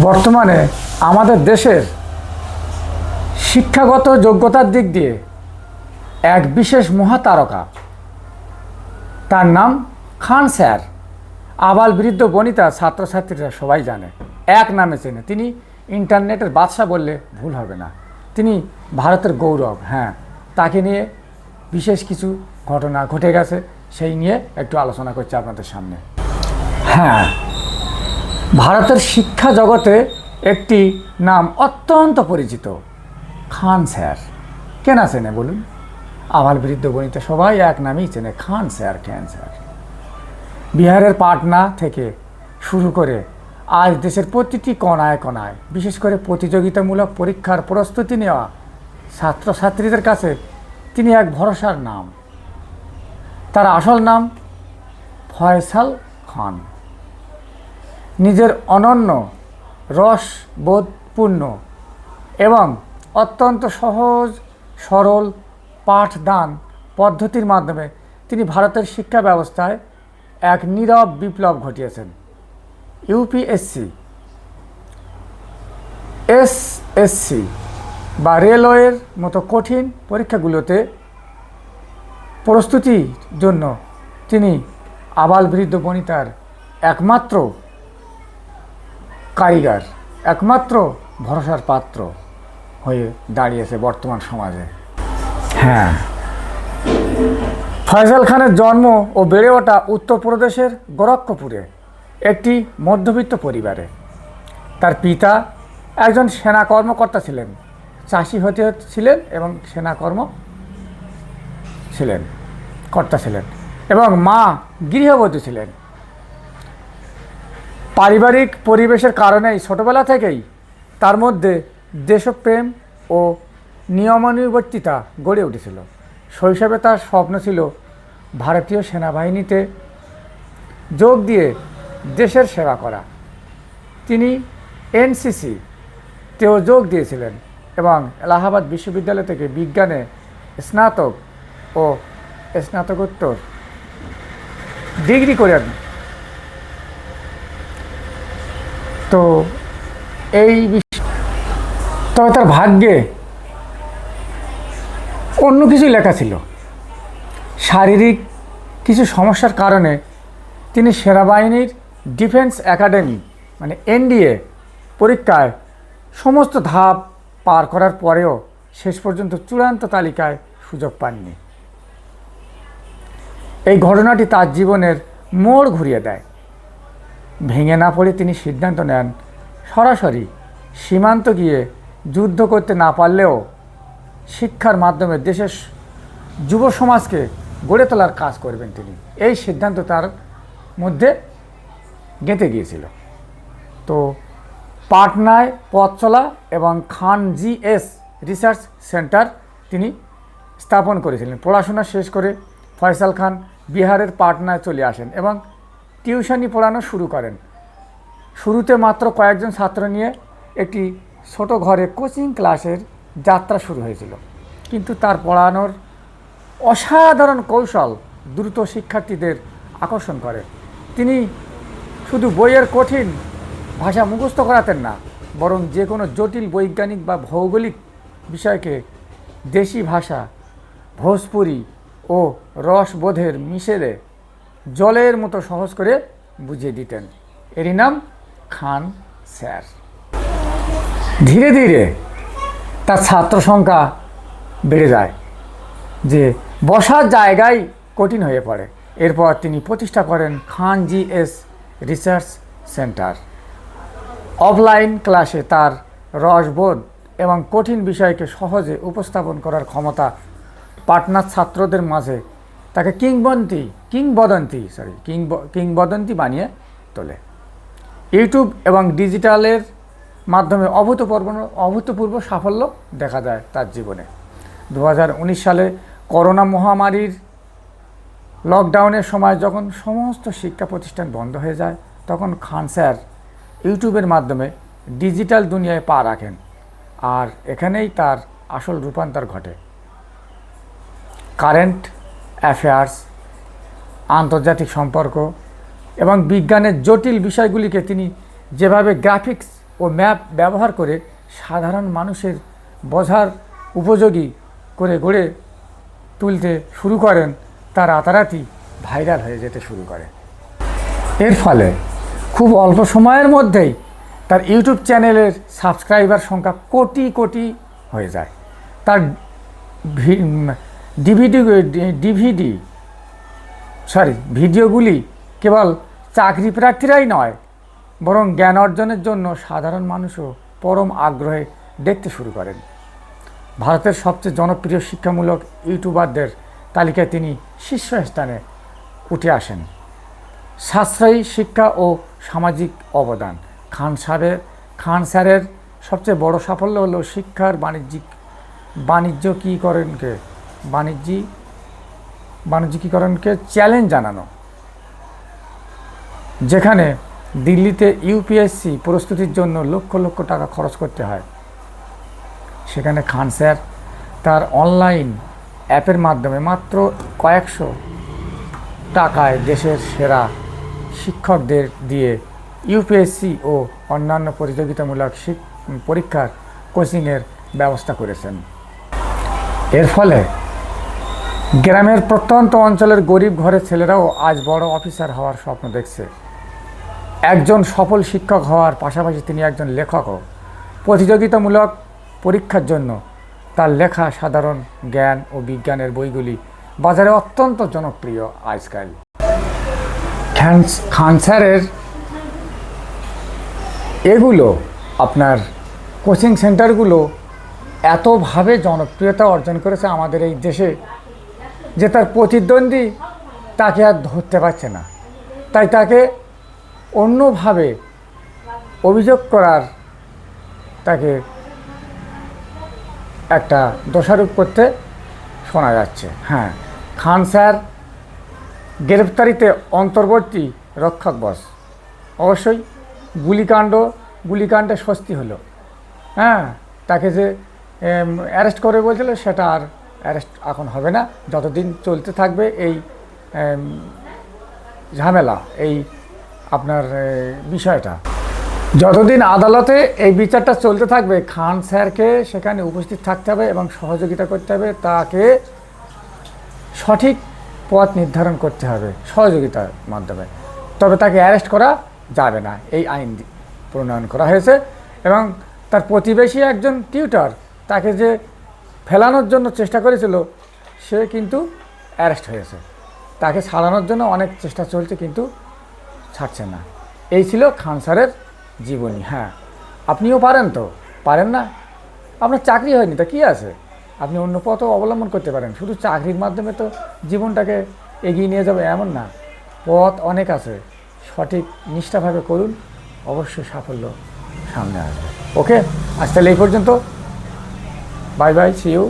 বর্তমানে আমাদের দেশের শিক্ষাগত যোগ্যতার দিক দিয়ে এক বিশেষ মহাতারকা, তার নাম খান স্যার। আবাল বৃদ্ধ বনিতা ছাত্রছাত্রীরা সবাই জানে, এক নামে চেনে। তিনি ইন্টারনেটের বাদশা বললে ভুল হবে না। তিনি ভারতের গৌরব। হ্যাঁ, তাকে নিয়ে বিশেষ কিছু ঘটনা ঘটে গেছে, সেই নিয়ে একটু আলোচনা করছি আপনাদের সামনে। হ্যাঁ, ভারতের শিক্ষা জগতে একটি নাম অত্যন্ত পরিচিত, খান স্যার। কে না চেনে বলুন? আবাল বৃদ্ধ বনিতা সবাই এক নামেই চেনে, খান স্যার, খান স্যার। বিহারের পাটনা থেকে শুরু করে আজ দেশের প্রতিটি কোণায় কোণায়, বিশেষ করে প্রতিযোগিতামূলক পরীক্ষার প্রস্তুতি নেওয়া ছাত্রছাত্রীদের কাছে তিনি এক ভরসার নাম। তার আসল নাম ফয়সাল খান। নিজের অনন্য রসবোধপূর্ণ এবং অত্যন্ত সহজ সরল পাঠদান পদ্ধতির মাধ্যমে তিনি ভারতের শিক্ষা ব্যবস্থায় এক নীরব বিপ্লব ঘটিয়েছেন। ইউপিএসসি, এসএসসি বা রেলওয়ের মতো কঠিন পরীক্ষাগুলোতে প্রস্তুতির জন্য তিনি আবাল বৃদ্ধ বনিতার একমাত্র কারিগর, একমাত্র ভরসার পাত্র হয়ে দাঁড়িয়েছে বর্তমান সমাজে। হ্যাঁ, ফয়সাল খানের জন্ম ও বেড়ে ওঠা উত্তরপ্রদেশের গোরক্ষপুরে একটি মধ্যবিত্ত পরিবারে। তার পিতা একজন সেনা কর্মকর্তা ছিলেন, চাষি হতে ছিলেন এবং সেনা কর্তা ছিলেন, এবং মা গৃহবধূ ছিলেন। পারিবারিক পরিবেশের কারণেই ছোটবেলা থেকেই তার মধ্যে দেশপ্রেম ও নিয়মানুবর্তিতা গড়ে উঠেছিল। শৈশবে তার স্বপ্ন ছিল ভারতীয় সেনাবাহিনীতে যোগ দিয়ে দেশের সেবা করা। তিনি এনসিসিতেও যোগ দিয়েছিলেন এবং এলাহাবাদ বিশ্ববিদ্যালয় থেকে বিজ্ঞানে স্নাতক ও স্নাতকোত্তর ডিগ্রি করেন। তো তবে তার ভাগ্যে অন্য কিছু লেখা ছিল। শারীরিক কিছু সমস্যার কারণে তিনি সেনাবাহিনীর ডিফেন্স একাডেমি মানে এনডিএ পরীক্ষায় সমস্ত ধাপ পার করার পরেও শেষ পর্যন্ত চূড়ান্ত তালিকায় সুযোগ পাননি। এই ঘটনাটি তার জীবনের মোড় ঘুরিয়ে দেয়। ভেঙে না পড়ে তিনি সিদ্ধান্ত নেন সরাসরি সীমান্ত গিয়ে যুদ্ধ করতে না পারলেও শিক্ষার মাধ্যমে দেশের যুব সমাজকে গড়ে তোলার কাজ করবেন তিনি। এই সিদ্ধান্ত তার মধ্যে গেঁথে গিয়েছিল। তো পাটনায় পথ চলা এবং খান জিএস রিসার্চ সেন্টার তিনি স্থাপন করেছিলেন। পড়াশোনা শেষ করে ফয়সাল খান বিহারের পাটনায় চলে আসেন এবং টিউশনি পড়ানো শুরু করেন। শুরুতে মাত্র কয়েকজন ছাত্র নিয়ে একটি ছোট ঘরে কোচিং ক্লাসের যাত্রা শুরু হয়েছিল, কিন্তু তার পড়ানোর অসাধারণ কৌশল দ্রুত শিক্ষার্থীদের আকর্ষণ করে। তিনি শুধু বইয়ের কঠিন ভাষা মুখস্থ করাতেন না, বরং যে কোনো জটিল বৈজ্ঞানিক বা ভৌগোলিক বিষয়কে দেশি ভাষা, ভোজপুরি ও রসবোধের মিশেলে জলের মতো সহজ করে বুঝিয়ে দিতেন। এরই নাম খান স্যার। ধীরে ধীরে তার ছাত্র সংখ্যা বেড়ে যায়, যে বসার জায়গায় কঠিন হয়ে পড়ে। এরপর তিনি প্রতিষ্ঠা করেন খান জিএস রিসার্চ সেন্টার। অফলাইন ক্লাসে তার রসবোধ এবং কঠিন বিষয়কে সহজে উপস্থাপন করার ক্ষমতা পাটনার ছাত্রদের মাঝে তাকে কিংবদন্তি বানিয়ে তোলে। ইউটিউব এবং ডিজিটালের মাধ্যমে অভূতপূর্ব সাফল্য দেখা যায় তার জীবনে। 2019 সালে করোনা মহামারীর লকডাউনের সময় যখন সমস্ত শিক্ষা প্রতিষ্ঠান বন্ধ হয়ে যায়, তখন খান স্যার ইউটিউবের মাধ্যমে ডিজিটাল দুনিয়ায় পা রাখেন, আর এখানেই তার আসল রূপান্তর ঘটে। কারেন্ট অ্যাফেয়ার্স, আন্তর্জাতিক সম্পর্ক এবং বিজ্ঞানের জটিল বিষয়গুলিকে তিনি যেভাবে গ্রাফিক্স ও ম্যাপ ব্যবহার করে সাধারণ মানুষের বোঝার উপযোগী করে গড়ে তুলতে শুরু করেন, তা রাতারাতি ভাইরাল হয়ে যেতে শুরু করে। এর ফলে খুব অল্প সময়ের মধ্যেই তার ইউটিউব চ্যানেলের সাবস্ক্রাইবার সংখ্যা কোটি কোটি হয়ে যায়। তার ভিডিওগুলি কেবল চাকরি প্রার্থীরাই নয়, বরং জ্ঞান অর্জনের জন্য সাধারণ মানুষও পরম আগ্রহে দেখতে শুরু করেন। ভারতের সবচেয়ে জনপ্রিয় শিক্ষামূলক ইউটিউবারদের তালিকায় তিনি শীর্ষস্থানে উঠে আসেন। সাশ্রয়ী শিক্ষা ও সামাজিক অবদান। খান স্যারের সবচেয়ে বড় সাফল্য হলো শিক্ষার বাণিজ্যিকীকরণকে চ্যালেঞ্জ জানানো। যেখানে দিল্লিতে ইউপিএসসি প্রস্তুতির জন্য লক্ষ লক্ষ টাকা খরচ করতে হয়, সেখানে খান স্যার তার অনলাইন অ্যাপের মাধ্যমে মাত্র কয়েকশো টাকায় দেশের সেরা শিক্ষকদের দিয়ে ইউপিএসসি ও অন্যান্য প্রতিযোগিতামূলক পরীক্ষার কোচিংয়ের ব্যবস্থা করেছেন। এর ফলে গ্রামের প্রত্যন্ত অঞ্চলের গরিব ঘরের ছেলেরাও আজ বড় অফিসার হওয়ার স্বপ্ন দেখছে। একজন সফল শিক্ষক হওয়ার পাশাপাশি তিনি একজন লেখকও। প্রতিযোগিতামূলক পরীক্ষার জন্য তার লেখা সাধারণ জ্ঞান ও বিজ্ঞানের বইগুলি বাজারে অত্যন্ত জনপ্রিয় আজকাল। খান স্যারের এগুলো আপনার কোচিং সেন্টারগুলো এতভাবে জনপ্রিয়তা অর্জন করেছে আমাদের এই দেশে যে তার প্রতিদ্বন্দ্বী তাকে আর ধরতে পারছে না। তাই তাকে অন্যভাবে অভিযোগ করার, তাকে একটা দোষারোপ করতে শোনা যাচ্ছে। হ্যাঁ, খান স্যার গ্রেপ্তারিতে অন্তর্বর্তী রক্ষক বস। অবশ্যই গুলিকাণ্ডে স্বস্তি হলো। হ্যাঁ, তাকে যে অ্যারেস্ট করে বলছিল সেটা আর অ্যারেস্ট এখন হবে না। যতদিন চলতে থাকবে এই ঝামেলা, এই আপনার বিষয়টা, যতদিন আদালতে এই বিচারটা চলতে থাকবে, খান স্যারকে সেখানে উপস্থিত থাকতে হবে এবং সহযোগিতা করতে হবে, তাকে সঠিক পথ নির্ধারণ করতে হবে সহযোগিতার মাধ্যমে। তবে তাকে অ্যারেস্ট করা যাবে না, এই আইন প্রণয়ন করা হয়েছে। এবং তার প্রতিবেশী একজন টিউটর তাকে যে ফেলানোর জন্য চেষ্টা করেছিল, সে কিন্তু অ্যারেস্ট হয়েছে। তাকে ছাড়ানোর জন্য অনেক চেষ্টা চলছে, কিন্তু ছাড়ছে না। এই ছিল খান স্যারের জীবনী। হ্যাঁ, আপনিও পারেন তো, পারেন না? আপনার চাকরি হয়নি, তা কী আছে, আপনি অন্য পথও অবলম্বন করতে পারেন। শুধু চাকরির মাধ্যমে তো জীবনটাকে এগিয়ে নিয়ে যাবে এমন না, পথ অনেক আছে। সঠিক নিষ্ঠাভাবে করুন, অবশ্যই সাফল্য সামনে আসবে। ওকে, আজ তাহলে এই পর্যন্ত। Bye bye, see you.